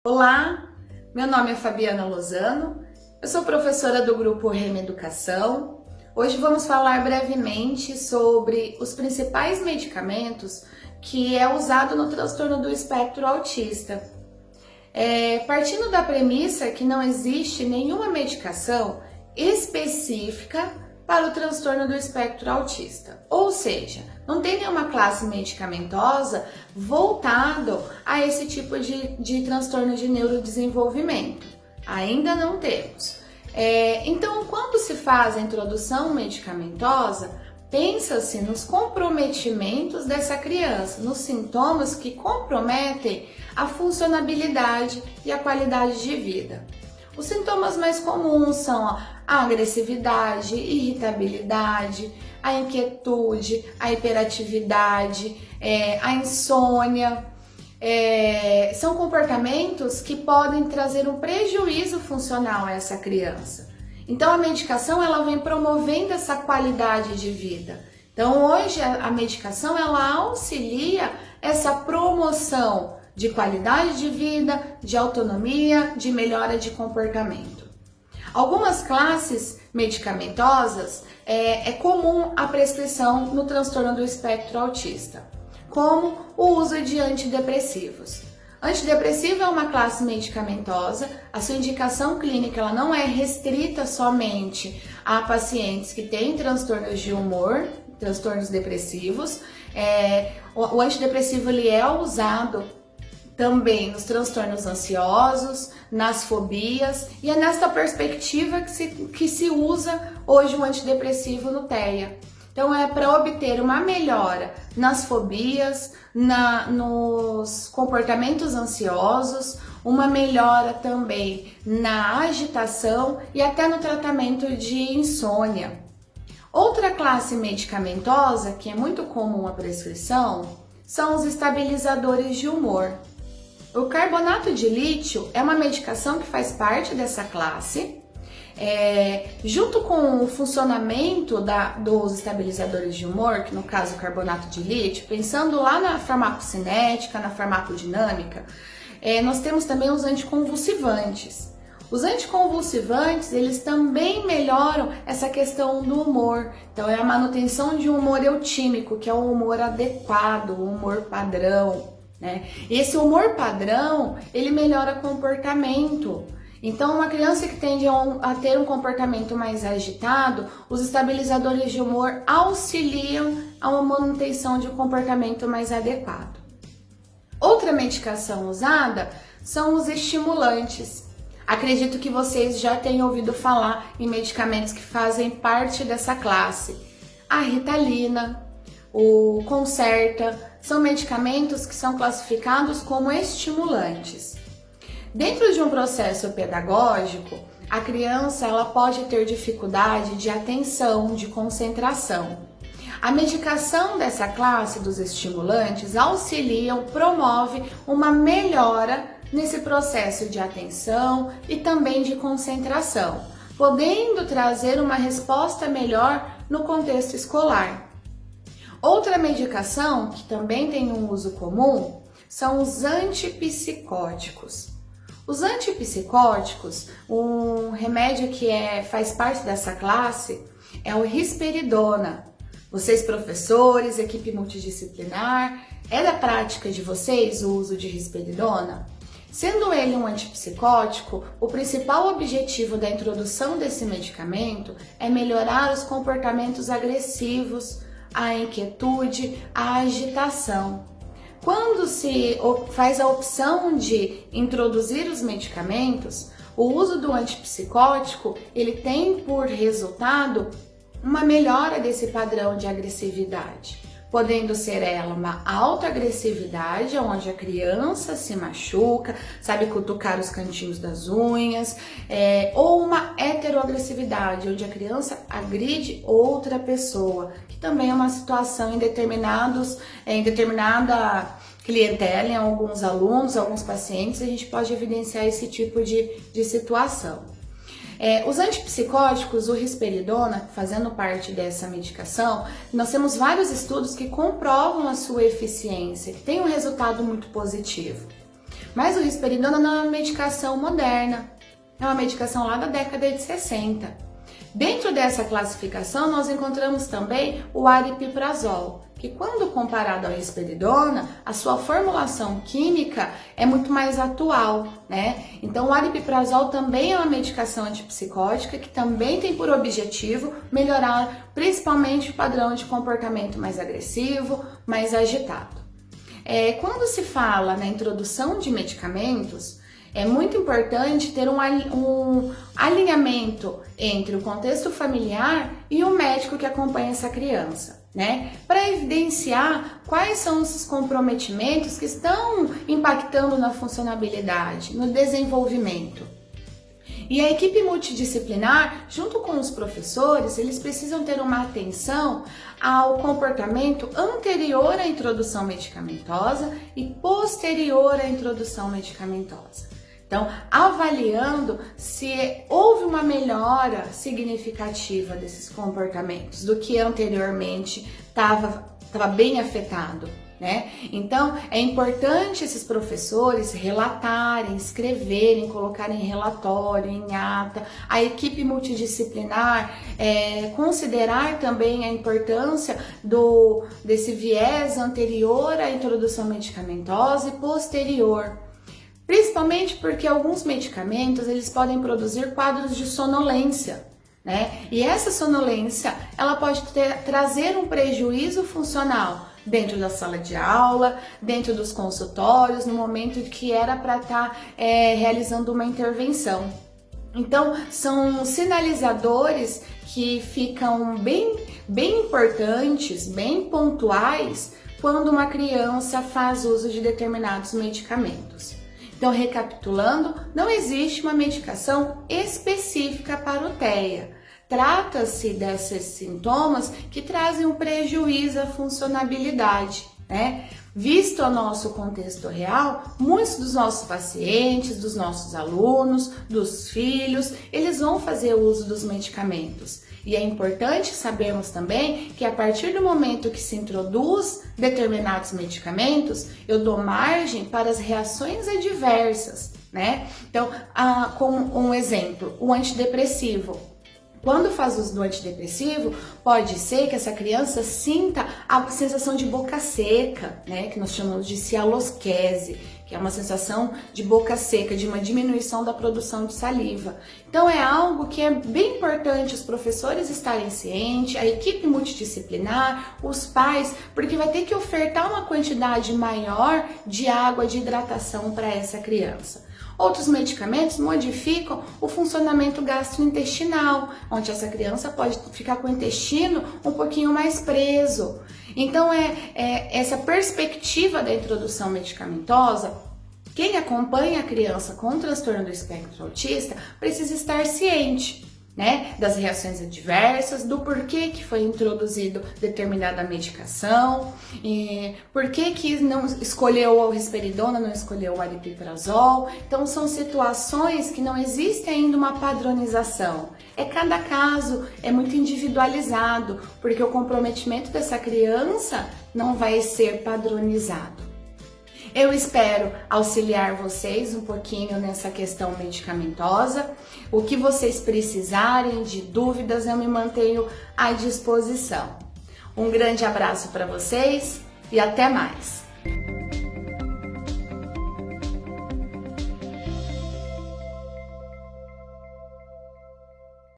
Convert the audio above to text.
Olá, meu nome é Fabiana Lozano, eu sou professora do grupo Rema Educação. Hoje vamos falar brevemente sobre os principais medicamentos que é usado no transtorno do espectro autista. Partindo da premissa que não existe nenhuma medicação específica para o transtorno do espectro autista, ou seja, não tem nenhuma classe medicamentosa voltado a esse tipo de transtorno de neurodesenvolvimento. Ainda não temos. Então, quando se faz a introdução medicamentosa, pensa-se nos comprometimentos dessa criança, nos sintomas que comprometem a funcionabilidade e a qualidade de vida. Os sintomas mais comuns são a agressividade, irritabilidade, a inquietude, a hiperatividade, a insônia. São comportamentos que podem trazer um prejuízo funcional a essa criança. Então a medicação ela vem promovendo essa qualidade de vida. Então hoje a medicação ela auxilia essa promoção de qualidade de vida, de autonomia, de melhora de comportamento. Algumas classes medicamentosas é comum a prescrição no transtorno do espectro autista, como o uso de antidepressivos. Antidepressivo é uma classe medicamentosa, a sua indicação clínica ela não é restrita somente a pacientes que têm transtornos de humor, transtornos depressivos. O antidepressivo ele é usado também nos transtornos ansiosos, nas fobias, e é nesta perspectiva que se usa hoje o antidepressivo no TEA. Então é para obter uma melhora nas fobias, nos comportamentos ansiosos, uma melhora também na agitação e até no tratamento de insônia. Outra classe medicamentosa que é muito comum a prescrição são os estabilizadores de humor. O carbonato de lítio é uma medicação que faz parte dessa classe. Junto com o funcionamento dos estabilizadores de humor, que no caso o carbonato de lítio, pensando lá na farmacocinética, na farmacodinâmica, nós temos também os anticonvulsivantes. Os anticonvulsivantes, eles também melhoram essa questão do humor. Então, é a manutenção de um humor eutímico, que é um humor adequado, um humor padrão, né? Esse humor padrão, ele melhora comportamento. Então, uma criança que tende a ter um comportamento mais agitado, os estabilizadores de humor auxiliam a uma manutenção de um comportamento mais adequado. Outra medicação usada são os estimulantes. Acredito que vocês já tenham ouvido falar em medicamentos que fazem parte dessa classe. A Ritalina, o Concerta, são medicamentos que são classificados como estimulantes. Dentro de um processo pedagógico, a criança ela pode ter dificuldade de atenção, de concentração. A medicação dessa classe dos estimulantes auxiliam, promove uma melhora nesse processo de atenção e também de concentração, podendo trazer uma resposta melhor no contexto escolar. Outra medicação que também tem um uso comum são os antipsicóticos. Os antipsicóticos, um remédio que faz parte dessa classe é o risperidona. Vocês professores, equipe multidisciplinar, é da prática de vocês o uso de risperidona? Sendo ele um antipsicótico, o principal objetivo da introdução desse medicamento é melhorar os comportamentos agressivos, a inquietude, a agitação. Quando se faz a opção de introduzir os medicamentos, o uso do antipsicótico ele tem por resultado uma melhora desse padrão de agressividade, podendo ser ela uma autoagressividade, onde a criança se machuca, sabe cutucar os cantinhos das unhas, ou uma heteroagressividade, onde a criança agride outra pessoa, que também é uma situação em determinada clientela, em alguns alunos, alguns pacientes, a gente pode evidenciar esse tipo de situação. Os antipsicóticos, o risperidona, fazendo parte dessa medicação, nós temos vários estudos que comprovam a sua eficiência, que tem um resultado muito positivo. Mas o risperidona não é uma medicação moderna, é uma medicação lá da década de 60. Dentro dessa classificação, nós encontramos também o aripiprazol, que quando comparado ao risperidona, a sua formulação química é muito mais atual, né? Então, o aripiprazol também é uma medicação antipsicótica que também tem por objetivo melhorar principalmente o padrão de comportamento mais agressivo, mais agitado. Quando se fala na introdução de medicamentos, é muito importante ter um alinhamento entre o contexto familiar e o médico que acompanha essa criança, né? Para evidenciar quais são esses comprometimentos que estão impactando na funcionabilidade, no desenvolvimento. E a equipe multidisciplinar, junto com os professores, eles precisam ter uma atenção ao comportamento anterior à introdução medicamentosa e posterior à introdução medicamentosa. Então, avaliando se houve uma melhora significativa desses comportamentos do que anteriormente estava bem afetado, né? Então, é importante esses professores relatarem, escreverem, colocarem em relatório, em ata, a equipe multidisciplinar considerar também a importância desse viés anterior à introdução medicamentosa e posterior. Principalmente porque alguns medicamentos eles podem produzir quadros de sonolência, né? E essa sonolência ela pode trazer um prejuízo funcional dentro da sala de aula, dentro dos consultórios, no momento que era para estar realizando uma intervenção. Então, são sinalizadores que ficam bem importantes, bem pontuais, quando uma criança faz uso de determinados medicamentos. Então, recapitulando, não existe uma medicação específica para o TEA. Trata-se desses sintomas que trazem um prejuízo à funcionabilidade, né? Visto o nosso contexto real, muitos dos nossos pacientes, dos nossos alunos, dos filhos, eles vão fazer uso dos medicamentos. E é importante sabermos também que a partir do momento que se introduz determinados medicamentos, eu dou margem para as reações adversas, né? Então, como um exemplo, o antidepressivo. Quando faz uso do antidepressivo, pode ser que essa criança sinta a sensação de boca seca, né? Que nós chamamos de cialosquese, que é uma sensação de boca seca, de uma diminuição da produção de saliva. Então é algo que é bem importante os professores estarem cientes, a equipe multidisciplinar, os pais, porque vai ter que ofertar uma quantidade maior de água, de hidratação para essa criança. Outros medicamentos modificam o funcionamento gastrointestinal, onde essa criança pode ficar com o intestino um pouquinho mais preso. Então, essa perspectiva da introdução medicamentosa, quem acompanha a criança com transtorno do espectro autista precisa estar ciente, né, das reações adversas, do porquê que foi introduzido determinada medicação, por que não escolheu o risperidona, não escolheu o aripiprazol. Então são situações que não existe ainda uma padronização. Cada caso é muito individualizado, porque o comprometimento dessa criança não vai ser padronizado. Eu espero auxiliar vocês um pouquinho nessa questão medicamentosa. O que vocês precisarem de dúvidas, eu me mantenho à disposição. Um grande abraço para vocês e até mais!